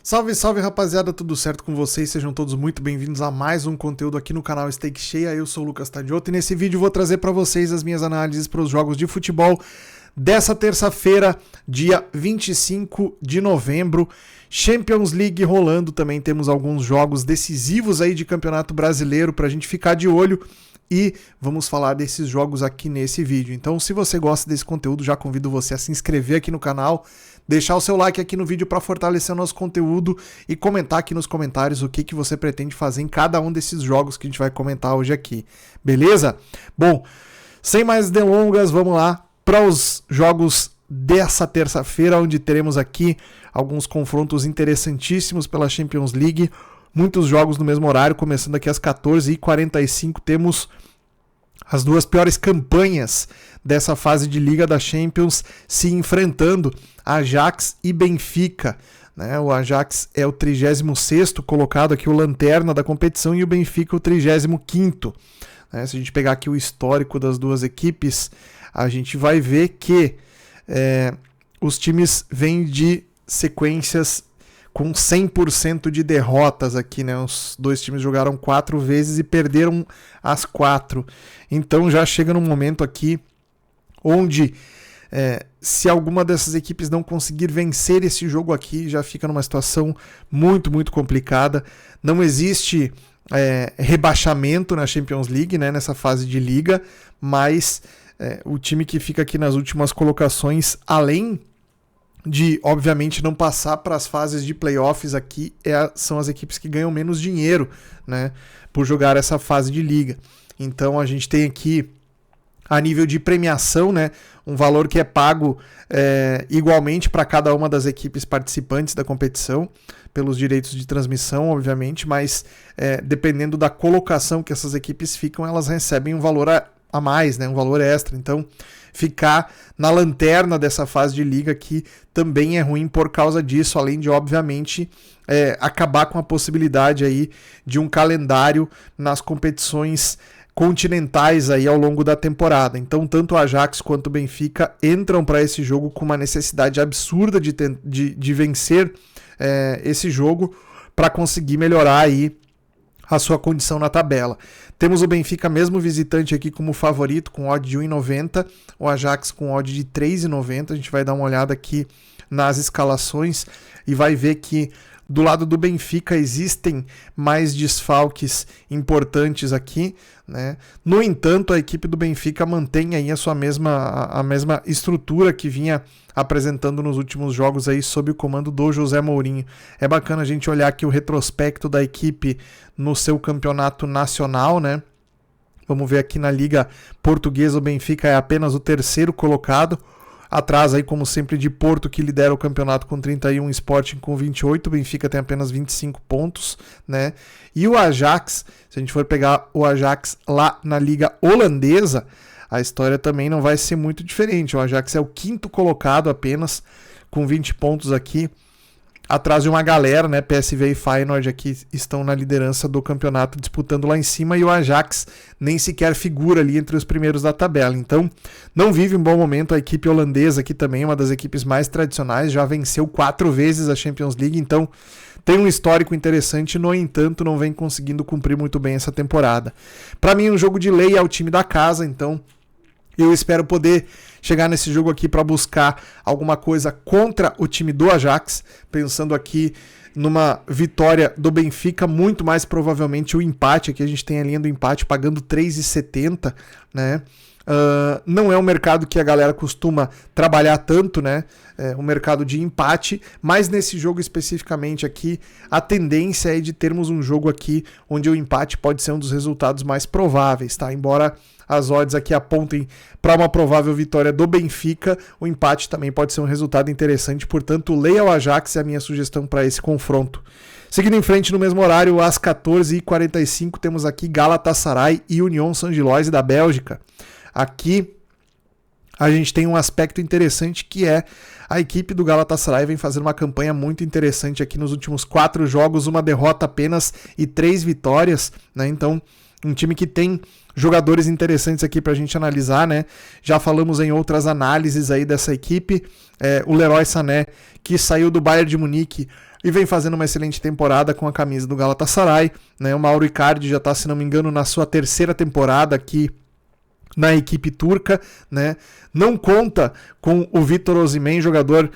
Salve, salve rapaziada, tudo certo com vocês? Sejam todos muito bem-vindos a mais um conteúdo aqui no canal Stake Cheia. Eu sou o Lucas Tadioto e nesse vídeo vou trazer para vocês as minhas análises para os jogos de futebol dessa terça-feira, dia 25 de novembro. Champions League rolando, também temos alguns jogos decisivos aí de Campeonato Brasileiro para a gente ficar de olho. E vamos falar desses jogos aqui nesse vídeo. Então, se você gosta desse conteúdo, já convido você a se inscrever aqui no canal, deixar o seu like aqui no vídeo para fortalecer o nosso conteúdo e comentar aqui nos comentários o que você pretende fazer em cada um desses jogos que a gente vai comentar hoje aqui. Beleza? Bom, sem mais delongas, vamos lá para os jogos dessa terça-feira, onde teremos aqui alguns confrontos interessantíssimos pela Champions League. Muitos jogos no mesmo horário, começando aqui às 14h45, temos as duas piores campanhas dessa fase de Liga da Champions se enfrentando, Ajax e Benfica. Né? O Ajax é o 36º colocado aqui, o lanterna da competição, e o Benfica o 35º. Né? Se a gente pegar aqui o histórico das duas equipes, a gente vai ver que os times vêm de sequências com 100% de derrotas aqui, né? Os dois times jogaram 4 vezes e perderam as 4. Então já chega num momento aqui onde se alguma dessas equipes não conseguir vencer esse jogo aqui, já fica numa situação muito, muito complicada. Não existe rebaixamento na Champions League, né? Nessa fase de liga, mas o time que fica aqui nas últimas colocações, além de, obviamente, não passar para as fases de playoffs aqui, são as equipes que ganham menos dinheiro, né, por jogar essa fase de liga. Então a gente tem aqui, a nível de premiação, né, um valor que é pago igualmente para cada uma das equipes participantes da competição, pelos direitos de transmissão, obviamente, mas dependendo da colocação que essas equipes ficam, elas recebem um valor a mais, né, um valor extra. Então, ficar na lanterna dessa fase de liga aqui também é ruim por causa disso, além de, obviamente, acabar com a possibilidade aí de um calendário nas competições continentais aí ao longo da temporada. Então, tanto o Ajax quanto o Benfica entram para esse jogo com uma necessidade absurda de vencer esse jogo para conseguir melhorar aí a sua condição na tabela. Temos o Benfica mesmo visitante aqui como favorito, com odd de 1,90, o Ajax com odd de 3,90. A gente vai dar uma olhada aqui nas escalações e vai ver que do lado do Benfica existem mais desfalques importantes aqui, né? No entanto, a equipe do Benfica mantém aí a mesma estrutura que vinha apresentando nos últimos jogos aí sob o comando do José Mourinho. É bacana a gente olhar aqui o retrospecto da equipe no seu campeonato nacional, né? Vamos ver aqui na Liga Portuguesa, o Benfica é apenas o 3º colocado, atrás aí, como sempre, de Porto, que lidera o campeonato com 31, Sporting com 28, o Benfica tem apenas 25 pontos, né? E o Ajax, se a gente for pegar o Ajax lá na Liga Holandesa, a história também não vai ser muito diferente. O Ajax é o 5º colocado apenas, com 20 pontos aqui, atrás de uma galera, né? PSV e Feyenoord aqui estão na liderança do campeonato, disputando lá em cima, e o Ajax nem sequer figura ali entre os primeiros da tabela. Então, não vive um bom momento. A equipe holandesa aqui também, uma das equipes mais tradicionais, já venceu 4 vezes a Champions League, então tem um histórico interessante, no entanto, não vem conseguindo cumprir muito bem essa temporada. Para mim, um jogo de lei é o time da casa, então eu espero poder chegar nesse jogo aqui para buscar alguma coisa contra o time do Ajax, pensando aqui numa vitória do Benfica, muito mais provavelmente o empate. Aqui a gente tem a linha do empate pagando 3,70, né? Não é um mercado que a galera costuma trabalhar tanto, né? Um mercado de empate, mas nesse jogo especificamente aqui, a tendência é de termos um jogo aqui onde o empate pode ser um dos resultados mais prováveis, tá? Embora as odds aqui apontem para uma provável vitória do Benfica, o empate também pode ser um resultado interessante, portanto, leia o Ajax, é a minha sugestão para esse confronto. Seguindo em frente no mesmo horário, às 14h45, temos aqui Galatasaray e Union Saint-Gilloise da Bélgica. Aqui a gente tem um aspecto interessante, que é a equipe do Galatasaray vem fazendo uma campanha muito interessante aqui nos últimos 4 jogos, uma derrota apenas e 3 vitórias, né? Então, um time que tem jogadores interessantes aqui pra gente analisar, né? Já falamos em outras análises aí dessa equipe, o Leroy Sané, que saiu do Bayern de Munique e vem fazendo uma excelente temporada com a camisa do Galatasaray, né? O Mauro Icardi já está, se não me engano, na sua terceira temporada aqui na equipe turca, né? Não conta com o Victor Osimhen, jogador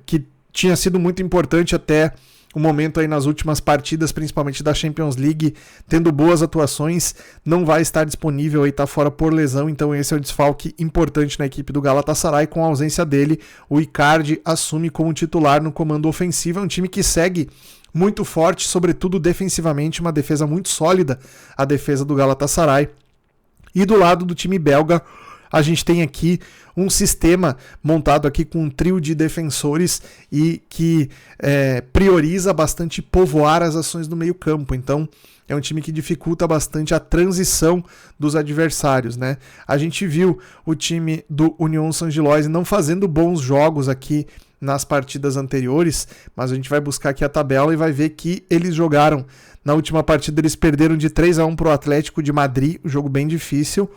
que tinha sido muito importante até o momento aí nas últimas partidas, principalmente da Champions League, tendo boas atuações, não vai estar disponível aí, tá fora por lesão, então esse é o desfalque importante na equipe do Galatasaray. Com a ausência dele, o Icardi assume como titular no comando ofensivo. É um time que segue muito forte, sobretudo defensivamente, uma defesa muito sólida, a defesa do Galatasaray. E do lado do time belga, a gente tem aqui um sistema montado aqui com um trio de defensores e que prioriza bastante povoar as ações do meio campo. Então é um time que dificulta bastante a transição dos adversários, né? A gente viu o time do Union Saint-Gilloise não fazendo bons jogos aqui nas partidas anteriores, mas a gente vai buscar aqui a tabela e vai ver que eles jogaram. Na última partida eles perderam de 3-1 para o Atlético de Madrid, um jogo bem difícil.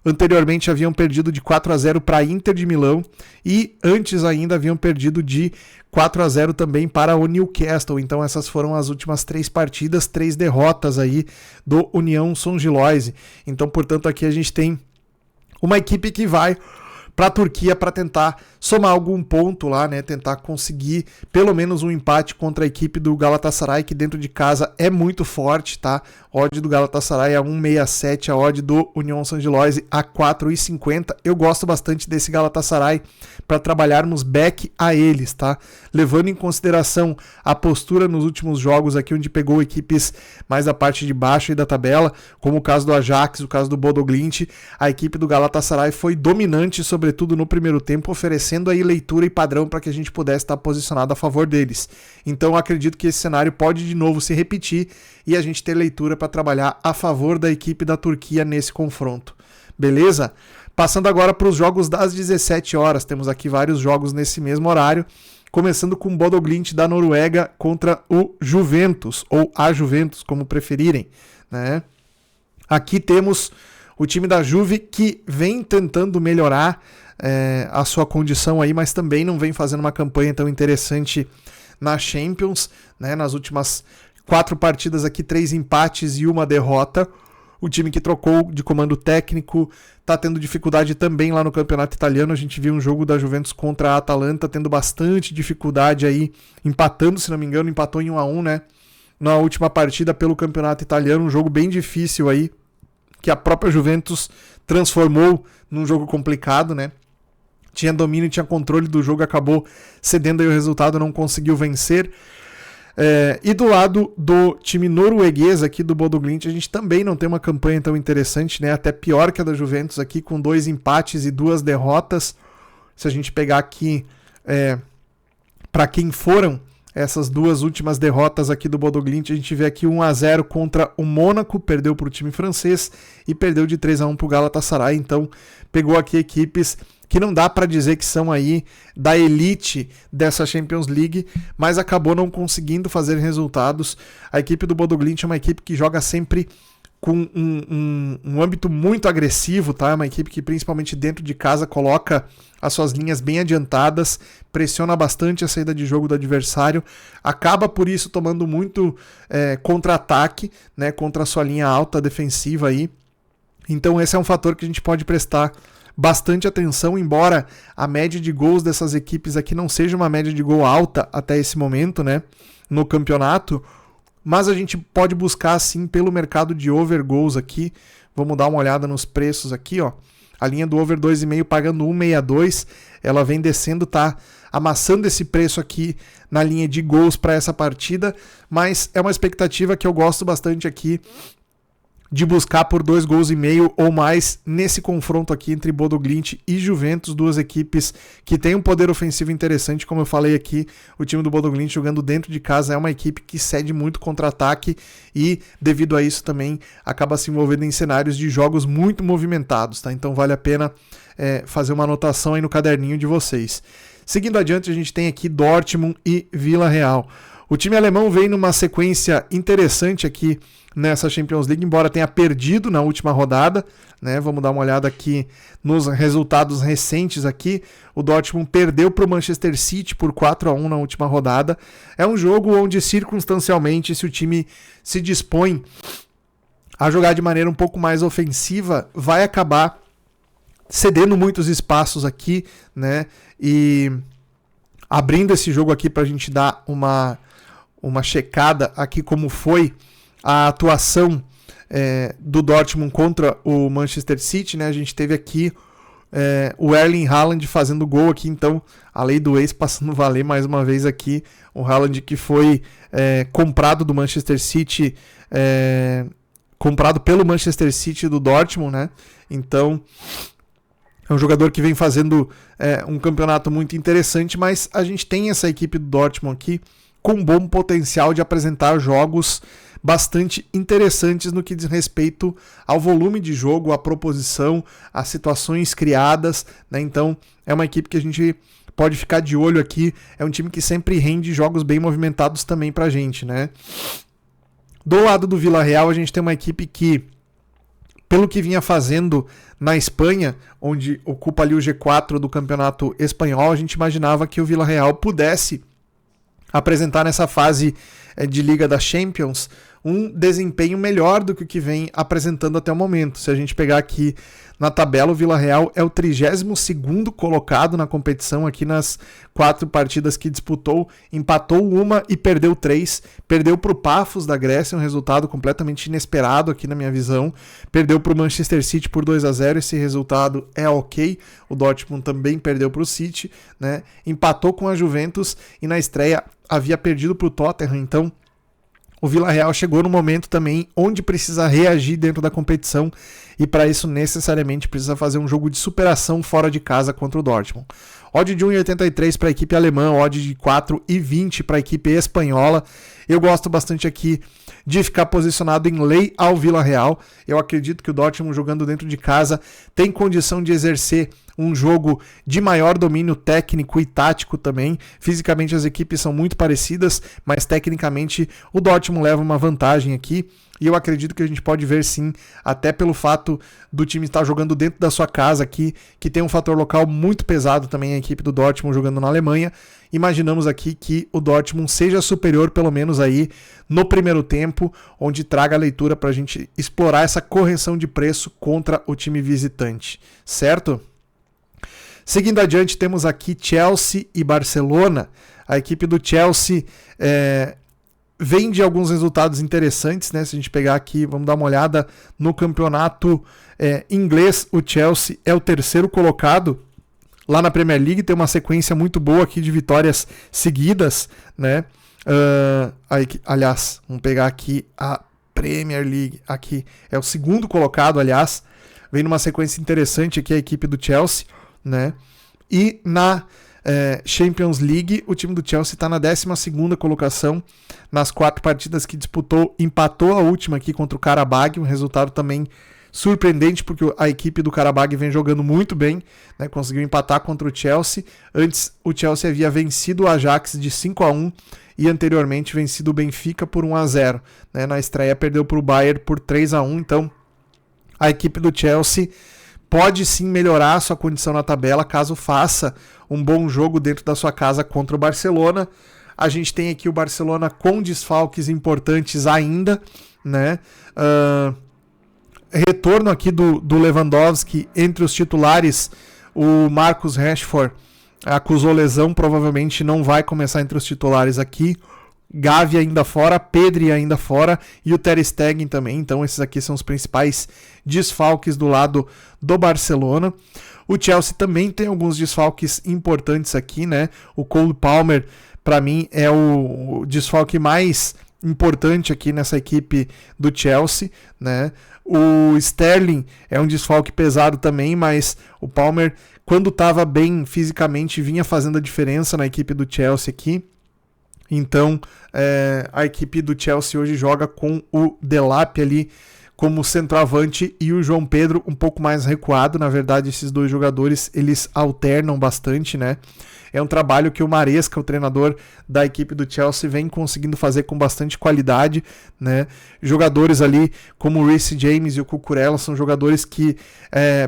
Anteriormente haviam perdido de 4-0 para a Inter de Milão e antes ainda haviam perdido de 4-0 também para o Newcastle. Então essas foram as últimas 3 partidas, 3 derrotas aí do União Saint-Gilloise. Então, portanto, aqui a gente tem uma equipe que vai para a Turquia para tentar somar algum ponto lá, né? Tentar conseguir pelo menos um empate contra a equipe do Galatasaray, que dentro de casa é muito forte, tá? A odd do Galatasaray é 1,67, a odd do Union Saint-Gilloise a 4,50. Eu gosto bastante desse Galatasaray para trabalharmos back a eles, tá? Levando em consideração a postura nos últimos jogos aqui, onde pegou equipes mais da parte de baixo aí da tabela, como o caso do Ajax, o caso do Bodo Glimt, a equipe do Galatasaray foi dominante, sobretudo no primeiro tempo, oferecendo aí leitura e padrão para que a gente pudesse estar posicionado a favor deles. Então eu acredito que esse cenário pode de novo se repetir e a gente ter leitura para trabalhar a favor da equipe da Turquia nesse confronto. Beleza? Passando agora para os jogos das 17 horas, temos aqui vários jogos nesse mesmo horário, começando com o Bodo Glimt da Noruega contra o Juventus, ou a Juventus, como preferirem, né? Aqui temos o time da Juve que vem tentando melhorar a sua condição aí, mas também não vem fazendo uma campanha tão interessante na Champions, né? Nas últimas 4 partidas aqui, 3 empates e 1 derrota. O time que trocou de comando técnico está tendo dificuldade também lá no campeonato italiano. A gente viu um jogo da Juventus contra a Atalanta tendo bastante dificuldade aí, empatando, se não me engano, empatou em 1-1, né? Na última partida pelo campeonato italiano, um jogo bem difícil aí, que a própria Juventus transformou num jogo complicado, né? Tinha domínio, tinha controle do jogo, acabou cedendo aí o resultado, não conseguiu vencer. E do lado do time norueguês aqui do Bodo Glimt, a gente também não tem uma campanha tão interessante, né? Até pior que a da Juventus aqui, com 2 empates e 2 derrotas. Se a gente pegar aqui para quem foram essas 2 últimas derrotas aqui do Bodo Glimt, a gente vê aqui 1-0 contra o Mônaco, perdeu para o time francês e perdeu de 3-1 para o Galatasaray. Então pegou aqui equipes que não dá para dizer que são aí da elite dessa Champions League, mas acabou não conseguindo fazer resultados. A equipe do Bodo Glimt é uma equipe que joga sempre com um âmbito muito agressivo, tá? É uma equipe que principalmente dentro de casa coloca as suas linhas bem adiantadas, pressiona bastante a saída de jogo do adversário, acaba por isso tomando muito contra-ataque, né, contra a sua linha alta defensiva aí. Então esse é um fator que a gente pode prestar bastante atenção, embora a média de gols dessas equipes aqui não seja uma média de gol alta até esse momento, né, no campeonato, mas a gente pode buscar sim pelo mercado de over goals aqui. Vamos dar uma olhada nos preços aqui, ó. A linha do over 2,5 pagando 1,62, ela vem descendo, tá amassando esse preço aqui na linha de gols para essa partida, mas é uma expectativa que eu gosto bastante aqui de buscar por 2,5 gols ou mais nesse confronto aqui entre Bodo Glimt e Juventus, 2 equipes que têm um poder ofensivo interessante. Como eu falei aqui, o time do Bodo Glimt jogando dentro de casa é uma equipe que cede muito contra-ataque e devido a isso também acaba se envolvendo em cenários de jogos muito movimentados, tá? Então vale a pena fazer uma anotação aí no caderninho de vocês. Seguindo adiante, a gente tem aqui Dortmund e Vila Real. O time alemão vem numa sequência interessante aqui nessa Champions League, embora tenha perdido na última rodada, né? Vamos dar uma olhada aqui nos resultados recentes aqui. O Dortmund perdeu para o Manchester City por 4-1 na última rodada. É um jogo onde, circunstancialmente, se o time se dispõe a jogar de maneira um pouco mais ofensiva, vai acabar cedendo muitos espaços aqui, né? E abrindo esse jogo aqui para a gente dar uma checada aqui como foi a atuação do Dortmund contra o Manchester City, né? A gente teve aqui o Erling Haaland fazendo gol aqui, então a lei do ex passando a valer mais uma vez aqui. O Haaland que foi comprado do Manchester City, comprado pelo Manchester City do Dortmund, né? Então é um jogador que vem fazendo um campeonato muito interessante, mas a gente tem essa equipe do Dortmund aqui com bom potencial de apresentar jogos bastante interessantes no que diz respeito ao volume de jogo, à proposição, às situações criadas, né? Então é uma equipe que a gente pode ficar de olho aqui, é um time que sempre rende jogos bem movimentados também pra gente, né? Do lado do Villarreal, a gente tem uma equipe que, pelo que vinha fazendo na Espanha, onde ocupa ali o G4 do campeonato espanhol, a gente imaginava que o Villarreal pudesse apresentar nessa fase de Liga da Champions um desempenho melhor do que o que vem apresentando até o momento. Se a gente pegar aqui na tabela, o Villarreal é o 32º colocado na competição aqui nas 4 partidas que disputou, empatou uma e perdeu 3, perdeu para o Pafos da Grécia, um resultado completamente inesperado aqui na minha visão, perdeu para o Manchester City por 2-0, esse resultado é ok, o Dortmund também perdeu para o City, né? Empatou com a Juventus e na estreia havia perdido para o Tottenham, então o Villarreal chegou no momento também onde precisa reagir dentro da competição e para isso necessariamente precisa fazer um jogo de superação fora de casa contra o Dortmund. Odd de 1,83 para a equipe alemã, odd de 4,20 para a equipe espanhola. Eu gosto bastante aqui de ficar posicionado em lei ao Villarreal. Eu acredito que o Dortmund, jogando dentro de casa, tem condição de exercer um jogo de maior domínio técnico e tático também. Fisicamente as equipes são muito parecidas, mas tecnicamente o Dortmund leva uma vantagem aqui. E eu acredito que a gente pode ver sim, até pelo fato do time estar jogando dentro da sua casa aqui, que tem um fator local muito pesado também, a equipe do Dortmund jogando na Alemanha. Imaginamos aqui que o Dortmund seja superior, pelo menos aí no primeiro tempo, onde traga a leitura para a gente explorar essa correção de preço contra o time visitante, certo? Seguindo adiante, temos aqui Chelsea e Barcelona. A equipe do Chelsea vem de alguns resultados interessantes, né? Se a gente pegar aqui, vamos dar uma olhada no campeonato inglês, o Chelsea é o 3º colocado lá na Premier League, tem uma sequência muito boa aqui de vitórias seguidas, né? Aliás, vamos pegar aqui a Premier League, aqui é o 2º colocado, aliás, vem numa sequência interessante aqui a equipe do Chelsea, né? E na Champions League, o time do Chelsea está na 12ª colocação, nas 4 partidas que disputou, empatou a última aqui contra o Qarabag, um resultado também surpreendente, porque a equipe do Qarabag vem jogando muito bem, né? Conseguiu empatar contra o Chelsea. Antes o Chelsea havia vencido o Ajax de 5-1 e anteriormente vencido o Benfica por 1-0, né? Na estreia perdeu para o Bayern por 3-1, então a equipe do Chelsea pode sim melhorar a sua condição na tabela caso faça um bom jogo dentro da sua casa contra o Barcelona. A gente tem aqui o Barcelona com desfalques importantes ainda, né? Retorno aqui do Lewandowski entre os titulares, o Marcus Rashford acusou lesão, provavelmente não vai começar entre os titulares aqui. Gavi ainda fora, Pedri ainda fora e o Ter Stegen também. Então esses aqui são os principais desfalques do lado do Barcelona. O Chelsea também tem alguns desfalques importantes aqui, né? O Cole Palmer, para mim, é o desfalque mais importante aqui nessa equipe do Chelsea, né? O Sterling é um desfalque pesado também, mas o Palmer, quando estava bem fisicamente, vinha fazendo a diferença na equipe do Chelsea aqui. Então, a equipe do Chelsea hoje joga com o Delap ali como centroavante e o João Pedro um pouco mais recuado. Na verdade, esses dois jogadores, eles alternam bastante, né? É um trabalho que o Maresca, o treinador da equipe do Chelsea, vem conseguindo fazer com bastante qualidade, né? Jogadores ali como o Reece James e o Cucurella são jogadores que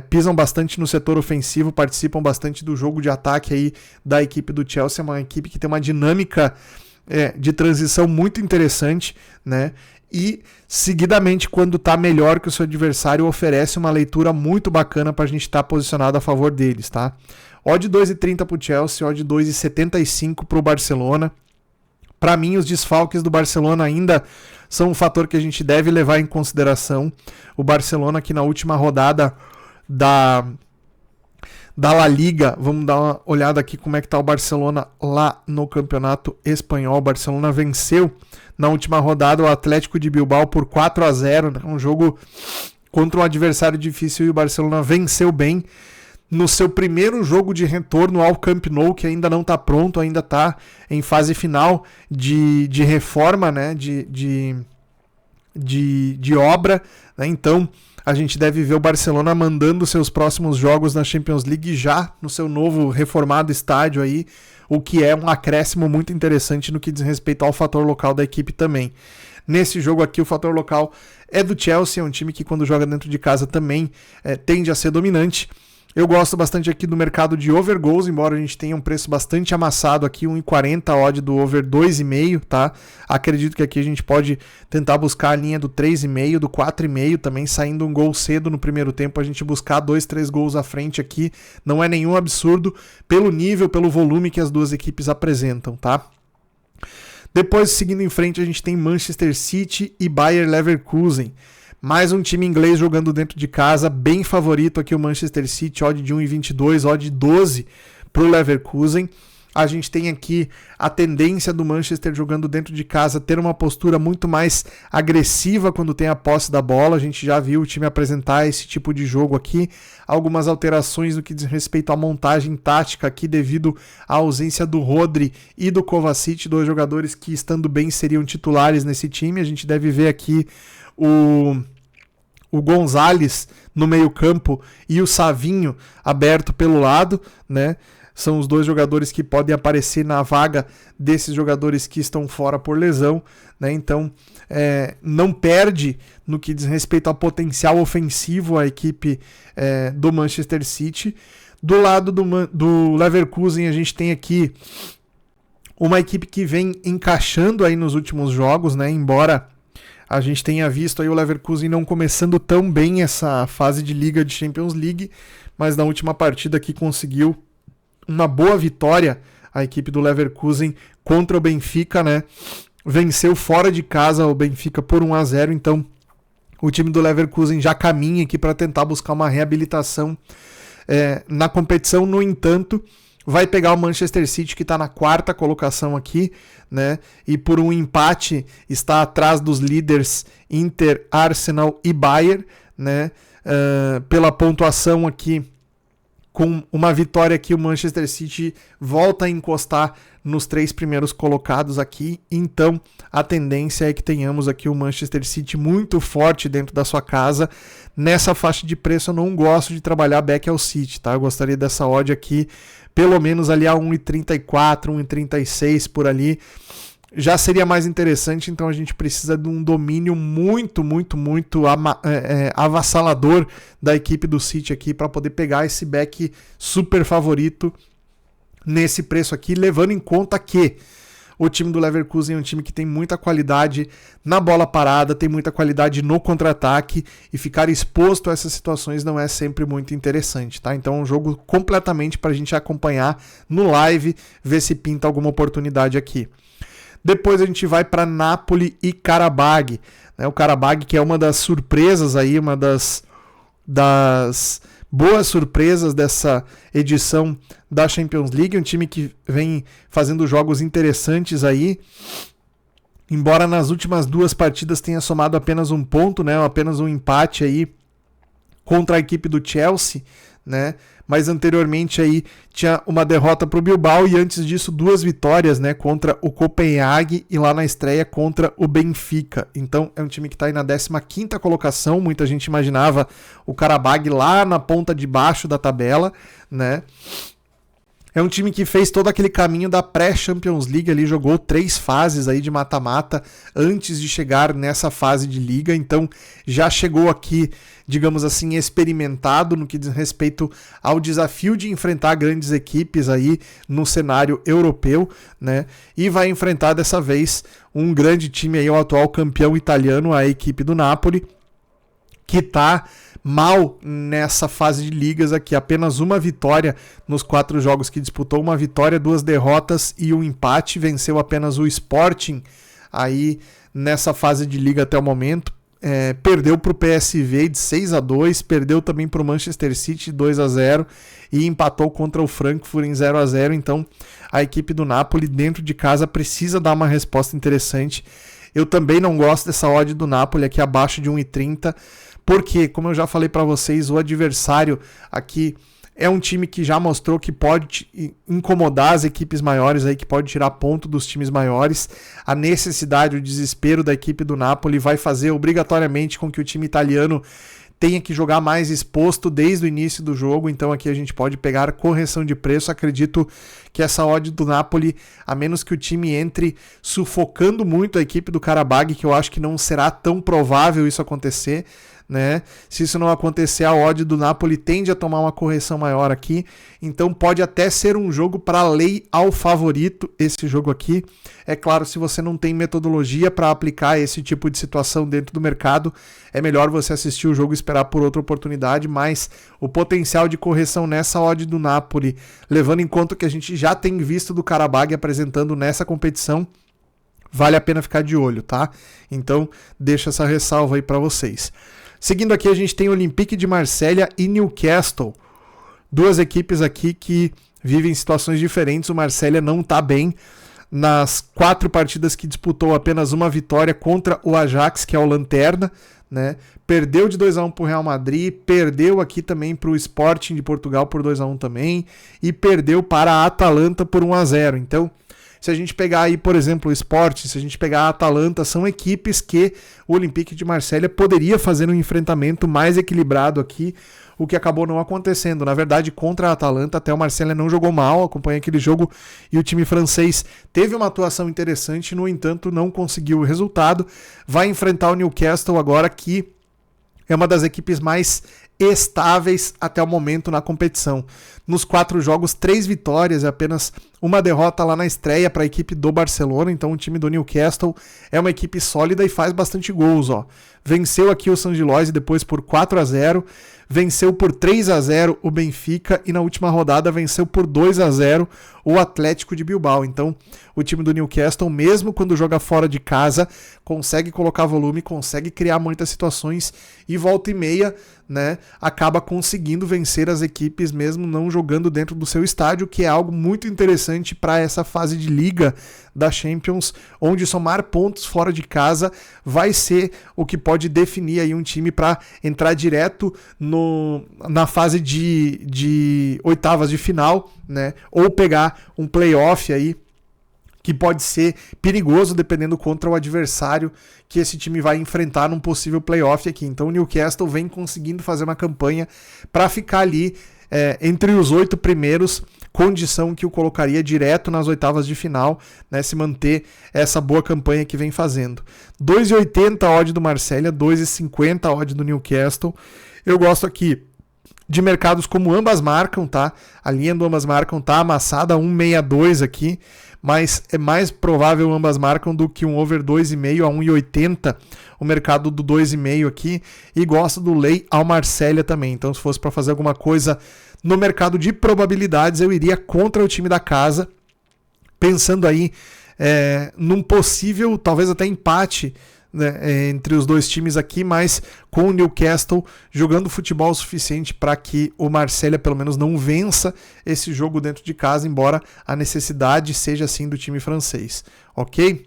pisam bastante no setor ofensivo, participam bastante do jogo de ataque aí da equipe do Chelsea. É uma equipe que tem uma dinâmica de transição muito interessante, né? E seguidamente, quando está melhor que o seu adversário, oferece uma leitura muito bacana para a gente estar posicionado a favor deles, tá? Odd 2,30 para o Chelsea, odd 2,75 para o Barcelona. Para mim, os desfalques do Barcelona ainda são um fator que a gente deve levar em consideração. O Barcelona aqui na última rodada da La Liga, vamos dar uma olhada aqui como é que está o Barcelona lá no Campeonato Espanhol. O Barcelona venceu na última rodada o Atlético de Bilbao por 4-0, né? Um jogo contra um adversário difícil e o Barcelona venceu bem. No seu primeiro jogo de retorno ao Camp Nou, que ainda não está pronto, ainda está em fase final de reforma, né, de obra, né? Então a gente deve ver o Barcelona mandando seus próximos jogos na Champions League já no seu novo reformado estádio aí, o que é um acréscimo muito interessante no que diz respeito ao fator local da equipe também. Nesse jogo aqui o fator local é do Chelsea, é um time que quando joga dentro de casa também tende a ser dominante. Eu gosto bastante aqui do mercado de over goals, embora a gente tenha um preço bastante amassado aqui, 1,40 odd do over 2,5, tá? Acredito que aqui a gente pode tentar buscar a linha do 3,5, do 4,5, também saindo um gol cedo no primeiro tempo, a gente buscar 2, 3 gols à frente aqui, não é nenhum absurdo pelo nível, pelo volume que as duas equipes apresentam, tá? Depois, seguindo em frente, a gente tem Manchester City e Bayer Leverkusen. Mais um time inglês jogando dentro de casa, bem favorito aqui o Manchester City, odd de 1,22, odd de 12 para o Leverkusen. A gente tem aqui a tendência do Manchester jogando dentro de casa ter uma postura muito mais agressiva quando tem a posse da bola. A gente já viu o time apresentar esse tipo de jogo aqui. Algumas alterações no que diz respeito à montagem tática aqui devido à ausência do Rodri e do Kovacic, dois jogadores que estando bem seriam titulares nesse time. A gente deve ver aqui o Gonzalez no meio campo e o Savinho aberto pelo lado, né? São os dois jogadores que podem aparecer na vaga desses jogadores que estão fora por lesão, né? Então não perde no que diz respeito ao potencial ofensivo a equipe do Manchester City. Do lado do Leverkusen a gente tem aqui uma equipe que vem encaixando aí nos últimos jogos, né? Embora a gente tenha visto aí o Leverkusen não começando tão bem essa fase de Liga de Champions League, mas na última partida aqui conseguiu uma boa vitória a equipe do Leverkusen contra o Benfica, né? Venceu fora de casa o Benfica por 1-0, então o time do Leverkusen já caminha aqui para tentar buscar uma reabilitação na competição. No entanto, vai pegar o Manchester City, que está na 4ª colocação aqui, né? E por um empate está atrás dos líderes Inter, Arsenal e Bayern, né? Pela pontuação aqui, com uma vitória aqui, o Manchester City volta a encostar nos 3 primeiros colocados aqui. Então, a tendência é que tenhamos aqui o Manchester City muito forte dentro da sua casa. Nessa faixa de preço, eu não gosto de trabalhar back ao City, tá? Eu gostaria dessa odd aqui, pelo menos ali a 1,34, 1,36 por ali. Já seria mais interessante, então a gente precisa de um domínio muito avassalador da equipe do City aqui para poder pegar esse back super favorito nesse preço aqui, levando em conta que o time do Leverkusen é um time que tem muita qualidade na bola parada, tem muita qualidade no contra-ataque, e ficar exposto a essas situações não é sempre muito interessante, tá? Então é um jogo completamente para a gente acompanhar no live, ver se pinta alguma oportunidade aqui. Depois a gente vai para Napoli e Qarabag, né? O Qarabag, que é uma das surpresas aí, uma das boas surpresas dessa edição da Champions League, um time que vem fazendo jogos interessantes aí, embora nas últimas 2 partidas tenha somado apenas 1 ponto, né? Apenas um empate aí contra a equipe do Chelsea, né? mas anteriormente aí tinha uma derrota para o Bilbao e antes disso 2 vitórias, né, contra o Copenhague e lá na estreia contra o Benfica. Então é um time que está aí na 15ª colocação, muita gente imaginava o Qarabağ lá na ponta de baixo da tabela, né? É um time que fez todo aquele caminho da pré-Champions League, ali jogou 3 fases aí de mata-mata antes de chegar nessa fase de liga, então já chegou aqui, digamos assim, experimentado no que diz respeito ao desafio de enfrentar grandes equipes aí no cenário europeu, né? E vai enfrentar dessa vez um grande time aí, o atual campeão italiano, a equipe do Napoli, que está mal nessa fase de ligas aqui, apenas uma vitória nos 4 jogos que disputou, uma vitória, 2 derrotas e um empate, venceu apenas o Sporting aí nessa fase de liga até o momento, perdeu para o PSV de 6-2, perdeu também para o Manchester City de 2-0 e empatou contra o Frankfurt em 0-0, então a equipe do Napoli dentro de casa precisa dar uma resposta interessante. Eu também não gosto dessa odd do Napoli aqui abaixo de 1,30, porque, como eu já falei para vocês, o adversário aqui é um time que já mostrou que pode incomodar as equipes maiores, aí, que pode tirar ponto dos times maiores. A necessidade, o desespero da equipe do Napoli vai fazer obrigatoriamente com que o time italiano tenha que jogar mais exposto desde o início do jogo, então aqui a gente pode pegar correção de preço. Acredito que essa odd do Napoli, a menos que o time entre sufocando muito a equipe do Qarabağ, que eu acho que não será tão provável isso acontecer, né? Se isso não acontecer, a odd do Napoli tende a tomar uma correção maior aqui, então pode até ser um jogo para lei ao favorito esse jogo aqui. É claro, se você não tem metodologia para aplicar esse tipo de situação dentro do mercado, é melhor você assistir o jogo e esperar por outra oportunidade, mas o potencial de correção nessa odd do Napoli, levando em conta o que a gente já tem visto do Qarabağ apresentando nessa competição, vale a pena ficar de olho, tá? Então deixa essa ressalva aí para vocês. Seguindo aqui, a gente tem Olympique de Marselha e Newcastle. 2 equipes aqui que vivem situações diferentes. O Marselha não está bem. Nas 4 partidas que disputou, apenas uma vitória contra o Ajax, que é o Lanterna, né? Perdeu de 2-1 para o Real Madrid, perdeu aqui também para o Sporting de Portugal por 2-1 também, e perdeu para a Atalanta por 1-0. Então, se a gente pegar aí, por exemplo, o Sport, se a gente pegar a Atalanta, são equipes que o Olympique de Marselha poderia fazer um enfrentamento mais equilibrado aqui, o que acabou não acontecendo. Na verdade, contra a Atalanta, até o Marselha não jogou mal, acompanhei aquele jogo e o time francês teve uma atuação interessante, no entanto, não conseguiu o resultado. Vai enfrentar o Newcastle agora, que é uma das equipes mais estáveis até o momento na competição. Nos 4 jogos, 3 vitórias e apenas uma derrota lá na estreia para a equipe do Barcelona. Então o time do Newcastle é uma equipe sólida e faz bastante gols, ó. Venceu aqui o San Giloise depois por 4-0, venceu por 3-0 o Benfica e na última rodada venceu por 2-0 o Atlético de Bilbao. Então o time do Newcastle, mesmo quando joga fora de casa, consegue colocar volume, consegue criar muitas situações e volta e meia, né, acaba conseguindo vencer as equipes mesmo não jogando dentro do seu estádio, que é algo muito interessante para essa fase de liga da Champions, onde somar pontos fora de casa vai ser o que pode definir aí um time para entrar direto na fase de oitavas de final, né, ou pegar um playoff aí, que pode ser perigoso dependendo contra o adversário que esse time vai enfrentar num possível playoff aqui. Então o Newcastle vem conseguindo fazer uma campanha para ficar ali entre os 8 primeiros, condição que o colocaria direto nas oitavas de final, né, se manter essa boa campanha que vem fazendo. 2,80 a odd do Marselha, 2,50 a odd do Newcastle. Eu gosto aqui de mercados como ambas marcam, tá? A linha do ambas marcam tá amassada, 1,62 aqui, mas é mais provável ambas marcam do que um over 2,5 a 1,80, o mercado do 2,5 aqui, e gosto do lei ao Marselha também. Então, se fosse para fazer alguma coisa no mercado de probabilidades, eu iria contra o time da casa, pensando aí num possível, talvez até empate, né, entre os 2 times aqui, mas com o Newcastle jogando futebol suficiente para que o Marselha pelo menos não vença esse jogo dentro de casa, embora a necessidade seja assim do time francês, ok?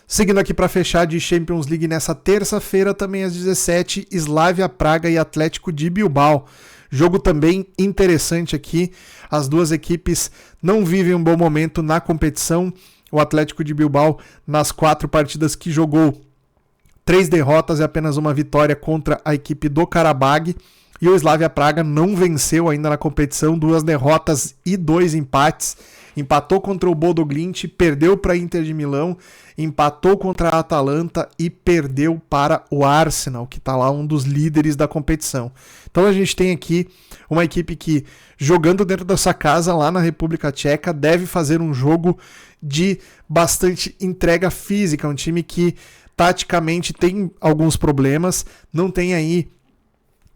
Seguindo aqui para fechar de Champions League nessa terça-feira, também às 17, Slavia Praga e Atlético de Bilbao. Jogo também interessante aqui, as duas equipes não vivem um bom momento na competição. O Atlético de Bilbao, nas 4 partidas que jogou, 3 derrotas e apenas uma vitória contra a equipe do Qarabağ. E o Slavia Praga não venceu ainda na competição, 2 derrotas e 2 empates. Empatou contra o Bodo Glimt, perdeu para a Inter de Milão, empatou contra a Atalanta e perdeu para o Arsenal, que está lá um dos líderes da competição. Então a gente tem aqui uma equipe que, jogando dentro dessa casa lá na República Tcheca, deve fazer um jogo de bastante entrega física, um time que taticamente tem alguns problemas, não tem aí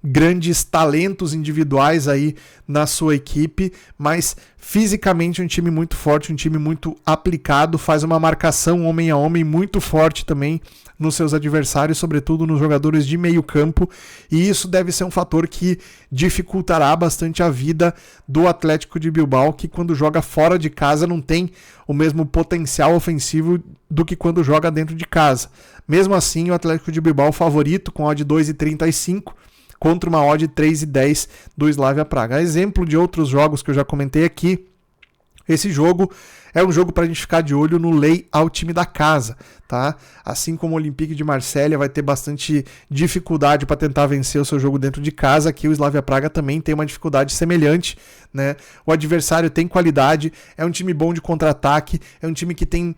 grandes talentos individuais aí na sua equipe, mas fisicamente um time muito forte, um time muito aplicado, faz uma marcação homem a homem muito forte também nos seus adversários, sobretudo nos jogadores de meio campo, e isso deve ser um fator que dificultará bastante a vida do Atlético de Bilbao, que quando joga fora de casa não tem o mesmo potencial ofensivo do que quando joga dentro de casa. Mesmo assim, o Atlético de Bilbao favorito com odd 2,35 contra uma odd 3,10 do Slavia Praga. Exemplo de outros jogos que eu já comentei aqui, esse jogo é um jogo para a gente ficar de olho no lei ao time da casa, tá? Assim como o Olympique de Marselha vai ter bastante dificuldade para tentar vencer o seu jogo dentro de casa, aqui o Slavia Praga também tem uma dificuldade semelhante, né? O adversário tem qualidade, é um time bom de contra-ataque, é um time que tem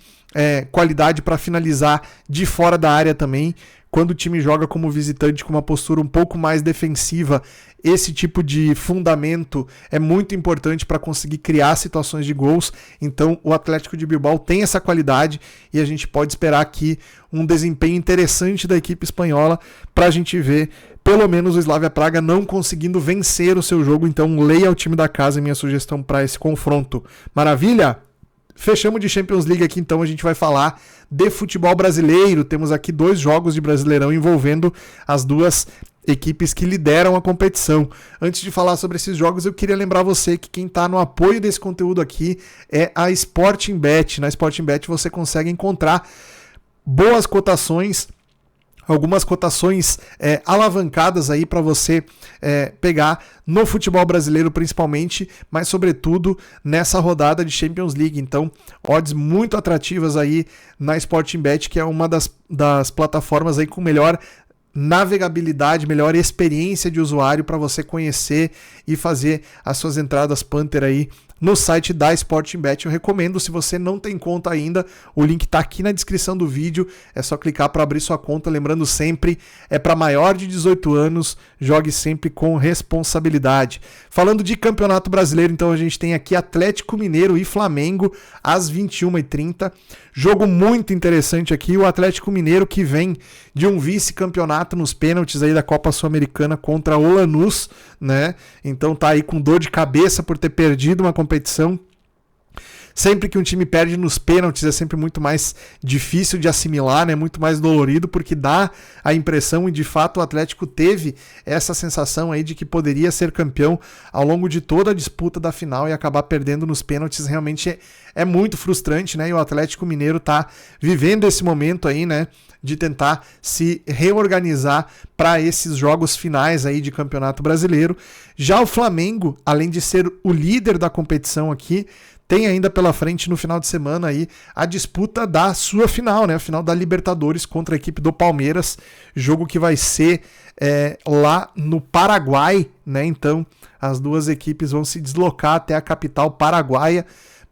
qualidade para finalizar de fora da área também. Quando o time joga como visitante com uma postura um pouco mais defensiva, esse tipo de fundamento é muito importante para conseguir criar situações de gols. Então o Atlético de Bilbao tem essa qualidade e a gente pode esperar aqui um desempenho interessante da equipe espanhola para a gente ver pelo menos o Slavia Praga não conseguindo vencer o seu jogo. Então leia o time da casa, minha sugestão para esse confronto. Maravilha? Fechamos de Champions League aqui, então a gente vai falar de futebol brasileiro. Temos aqui 2 jogos de Brasileirão envolvendo as duas equipes que lideram a competição. Antes de falar sobre esses jogos, eu queria lembrar você que quem está no apoio desse conteúdo aqui é a Sporting Bet. Na Sporting Bet você consegue encontrar boas cotações, algumas cotações alavancadas aí para você pegar no futebol brasileiro principalmente, mas sobretudo nessa rodada de Champions League. Então, odds muito atrativas aí na Sporting Bet, que é uma das plataformas aí com melhor navegabilidade, melhor experiência de usuário para você conhecer e fazer as suas entradas Panther aí no site da Sporting Bet. Eu recomendo, se você não tem conta ainda, o link está aqui na descrição do vídeo, é só clicar para abrir sua conta, lembrando sempre, é para maior de 18 anos, jogue sempre com responsabilidade. Falando de Campeonato Brasileiro, então a gente tem aqui Atlético Mineiro e Flamengo às 21h30, jogo muito interessante aqui, o Atlético Mineiro que vem de um vice-campeonato nos pênaltis aí da Copa Sul-Americana contra o Lanús, né? Então tá aí com dor de cabeça por ter perdido uma competição. Sempre que um time perde nos pênaltis é sempre muito mais difícil de assimilar, né? Muito mais dolorido, porque dá a impressão, e de fato o Atlético teve essa sensação aí de que poderia ser campeão ao longo de toda a disputa da final e acabar perdendo nos pênaltis. Realmente é muito frustrante, né? E o Atlético Mineiro tá vivendo esse momento aí, né? De tentar se reorganizar para esses jogos finais aí de Campeonato Brasileiro. Já o Flamengo, além de ser o líder da competição aqui, tem ainda pela frente no final de semana aí a disputa da sua final, né? A final da Libertadores contra a equipe do Palmeiras, jogo que vai ser lá no Paraguai, né? Então as duas equipes vão se deslocar até a capital paraguaia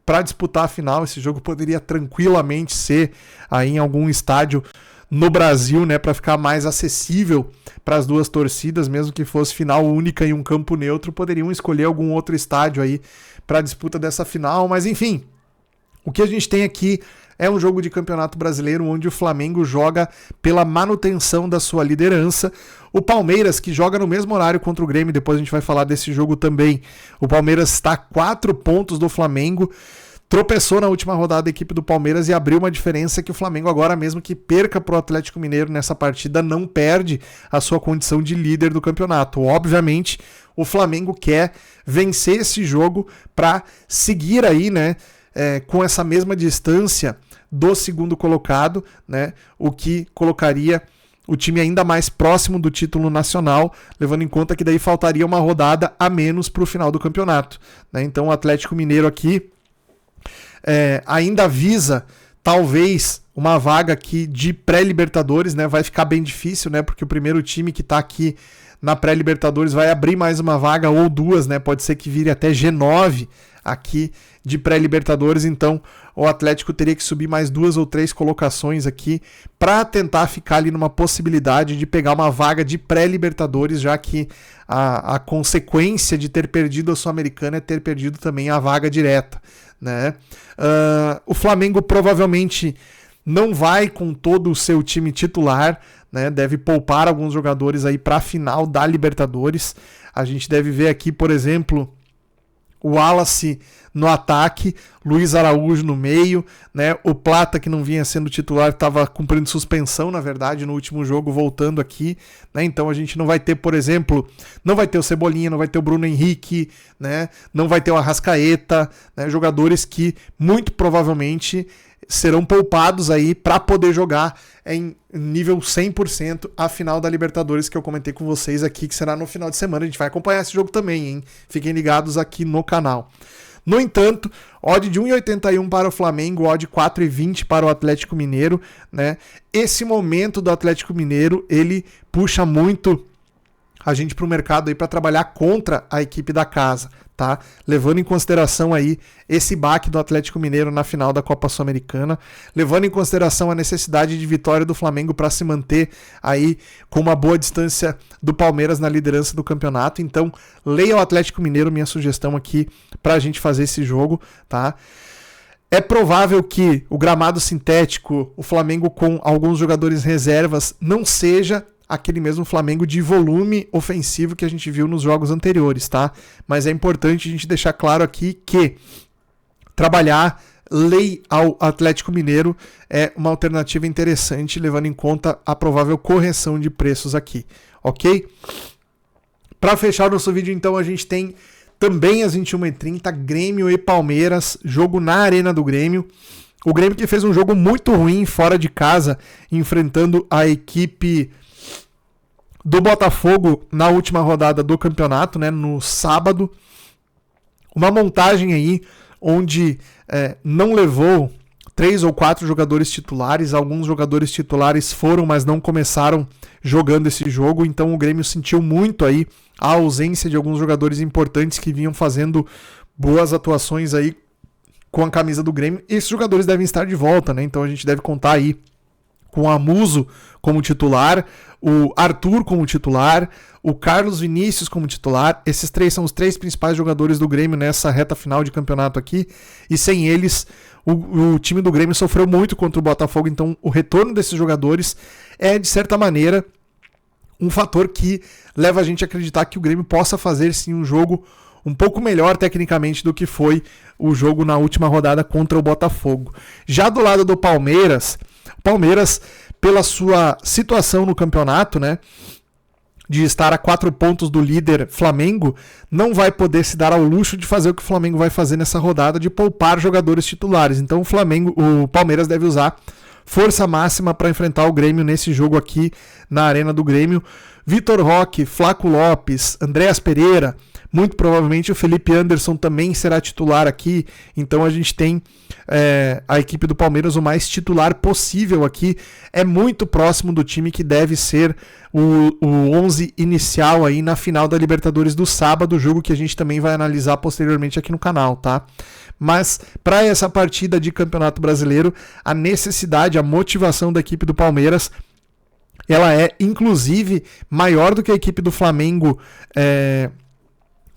para disputar a final. Esse jogo poderia tranquilamente ser aí em algum estádio no Brasil, né, para ficar mais acessível para as duas torcidas, mesmo que fosse final única em um campo neutro, poderiam escolher algum outro estádio aí para a disputa dessa final, mas enfim, o que a gente tem aqui é um jogo de Campeonato Brasileiro onde o Flamengo joga pela manutenção da sua liderança. O Palmeiras, que joga no mesmo horário contra o Grêmio, depois a gente vai falar desse jogo também. O Palmeiras está a 4 pontos do Flamengo, tropeçou na última rodada da equipe do Palmeiras e abriu uma diferença que o Flamengo, agora mesmo que perca para o Atlético Mineiro nessa partida, não perde a sua condição de líder do campeonato. Obviamente, o Flamengo quer vencer esse jogo para seguir aí, né, com essa mesma distância do segundo colocado, né, o que colocaria o time ainda mais próximo do título nacional, levando em conta que daí faltaria uma rodada a menos para o final do campeonato, né? Então o Atlético Mineiro aqui ainda visa talvez uma vaga aqui de pré-Libertadores, né? Vai ficar bem difícil, né? Porque o primeiro time que está aqui na pré-Libertadores vai abrir mais uma vaga ou duas, né? Pode ser que vire até G9 aqui de pré-Libertadores, então o Atlético teria que subir mais 2 ou 3 colocações aqui para tentar ficar ali numa possibilidade de pegar uma vaga de pré-Libertadores, já que a consequência de ter perdido a Sul-Americana é ter perdido também a vaga direta, né? O Flamengo provavelmente não vai com todo o seu time titular, né? Deve poupar alguns jogadores aí para a final da Libertadores. A gente deve ver aqui, por exemplo, o Wallace no ataque, Luiz Araújo no meio, né? O Plata, que não vinha sendo titular, estava cumprindo suspensão, na verdade, no último jogo, voltando aqui, né? Então a gente não vai ter, por exemplo, não vai ter o Cebolinha, não vai ter o Bruno Henrique, né? Não vai ter o Arrascaeta, né? Jogadores que muito provavelmente serão poupados aí para poder jogar em nível 100% a final da Libertadores, que eu comentei com vocês aqui, que será no final de semana. A gente vai acompanhar esse jogo também, hein? Fiquem ligados aqui no canal. No entanto, odd de 1,81 para o Flamengo, odd 4,20 para o Atlético Mineiro, né? Esse momento do Atlético Mineiro, ele puxa muito a gente para o mercado aí para trabalhar contra a equipe da casa, tá? Levando em consideração aí esse baque do Atlético Mineiro na final da Copa Sul-Americana, levando em consideração a necessidade de vitória do Flamengo para se manter aí com uma boa distância do Palmeiras na liderança do campeonato. Então, leia o Atlético Mineiro, minha sugestão aqui para a gente fazer esse jogo, tá? É provável que o gramado sintético, o Flamengo com alguns jogadores reservas, não seja aquele mesmo Flamengo de volume ofensivo que a gente viu nos jogos anteriores, tá? Mas é importante a gente deixar claro aqui que trabalhar lei ao Atlético Mineiro é uma alternativa interessante, levando em conta a provável correção de preços aqui, ok? Para fechar o nosso vídeo, então, a gente tem também às 21h30, Grêmio e Palmeiras, jogo na Arena do Grêmio. O Grêmio que fez um jogo muito ruim fora de casa, enfrentando a equipe do Botafogo na última rodada do campeonato, né, no sábado. Uma montagem aí onde não levou 3 ou 4 jogadores titulares. Alguns jogadores titulares foram, mas não começaram jogando esse jogo. Então o Grêmio sentiu muito aí a ausência de alguns jogadores importantes que vinham fazendo boas atuações aí com a camisa do Grêmio. Esses jogadores devem estar de volta, né? Então a gente deve contar aí com o Amuso como titular, o Arthur como titular, o Carlos Vinícius como titular. Esses três são os 3 principais jogadores do Grêmio nessa reta final de campeonato aqui, e sem eles o time do Grêmio sofreu muito contra o Botafogo. Então o retorno desses jogadores é, de certa maneira, um fator que leva a gente a acreditar que o Grêmio possa fazer sim um jogo um pouco melhor tecnicamente do que foi o jogo na última rodada contra o Botafogo. Já do lado do Palmeiras, pela sua situação no campeonato, né, de estar a 4 pontos do líder Flamengo, não vai poder se dar ao luxo de fazer o que o Flamengo vai fazer nessa rodada, de poupar jogadores titulares. Então o Palmeiras deve usar força máxima para enfrentar o Grêmio nesse jogo aqui na Arena do Grêmio. Vitor Roque, Flaco Lopes, Andréas Pereira, muito provavelmente o Felipe Anderson também será titular aqui. Então a gente tem a equipe do Palmeiras o mais titular possível aqui. É muito próximo do time que deve ser o 11 inicial aí na final da Libertadores do sábado, jogo que a gente também vai analisar posteriormente aqui no canal, tá? Mas para essa partida de Campeonato Brasileiro, a necessidade, a motivação da equipe do Palmeiras, ela é inclusive maior do que a equipe do Flamengo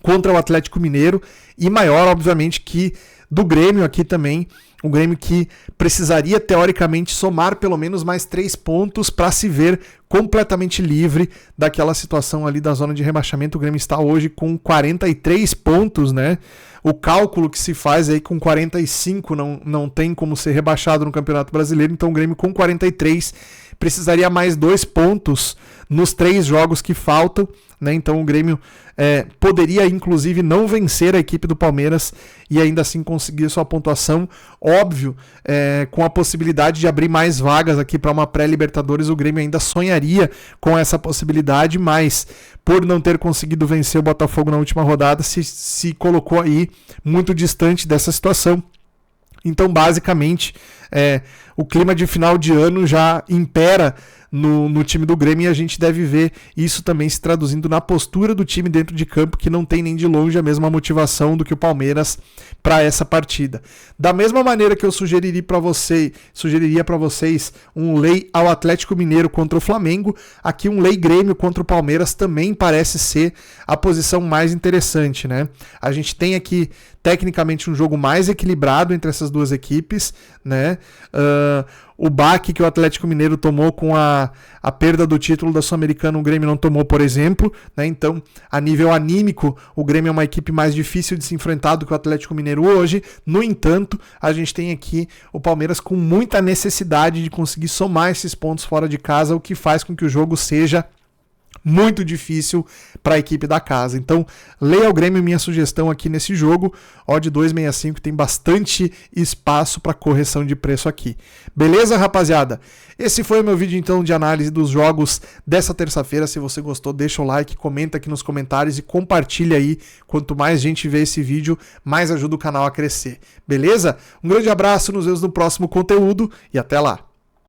contra o Atlético Mineiro, e maior, obviamente, que do Grêmio aqui também. O Grêmio que precisaria, teoricamente, somar pelo menos mais 3 pontos para se ver completamente livre daquela situação ali da zona de rebaixamento. O Grêmio está hoje com 43 pontos, né? O cálculo que se faz aí com 45 não tem como ser rebaixado no Campeonato Brasileiro. Então o Grêmio com 43 precisaria mais 2 pontos nos 3 jogos que faltam, né? Então o Grêmio poderia inclusive não vencer a equipe do Palmeiras e ainda assim conseguir sua pontuação. Óbvio, com a possibilidade de abrir mais vagas aqui para uma pré-Libertadores, o Grêmio ainda sonharia com essa possibilidade, mas por não ter conseguido vencer o Botafogo na última rodada, se colocou aí muito distante dessa situação. Então, basicamente, o clima de final de ano já impera no time do Grêmio, e a gente deve ver isso também se traduzindo na postura do time dentro de campo, que não tem nem de longe a mesma motivação do que o Palmeiras para essa partida. Da mesma maneira que eu sugeriria para vocês um lei ao Atlético Mineiro contra o Flamengo, aqui um lei Grêmio contra o Palmeiras também parece ser a posição mais interessante, né? A gente tem aqui tecnicamente um jogo mais equilibrado entre essas duas equipes, né? O baque que o Atlético Mineiro tomou com a perda do título da Sul-Americana, o Grêmio não tomou, por exemplo, né? Então, a nível anímico, o Grêmio é uma equipe mais difícil de se enfrentar do que o Atlético Mineiro hoje. No entanto, a gente tem aqui o Palmeiras com muita necessidade de conseguir somar esses pontos fora de casa, o que faz com que o jogo seja muito difícil para a equipe da casa. Então, leia ao Grêmio minha sugestão aqui nesse jogo. Odd 2,65, tem bastante espaço para correção de preço aqui. Beleza, rapaziada? Esse foi o meu vídeo, então, de análise dos jogos dessa terça-feira. Se você gostou, deixa o like, comenta aqui nos comentários e compartilha aí. Quanto mais gente vê esse vídeo, mais ajuda o canal a crescer. Beleza? Um grande abraço, nos vemos no próximo conteúdo e até lá!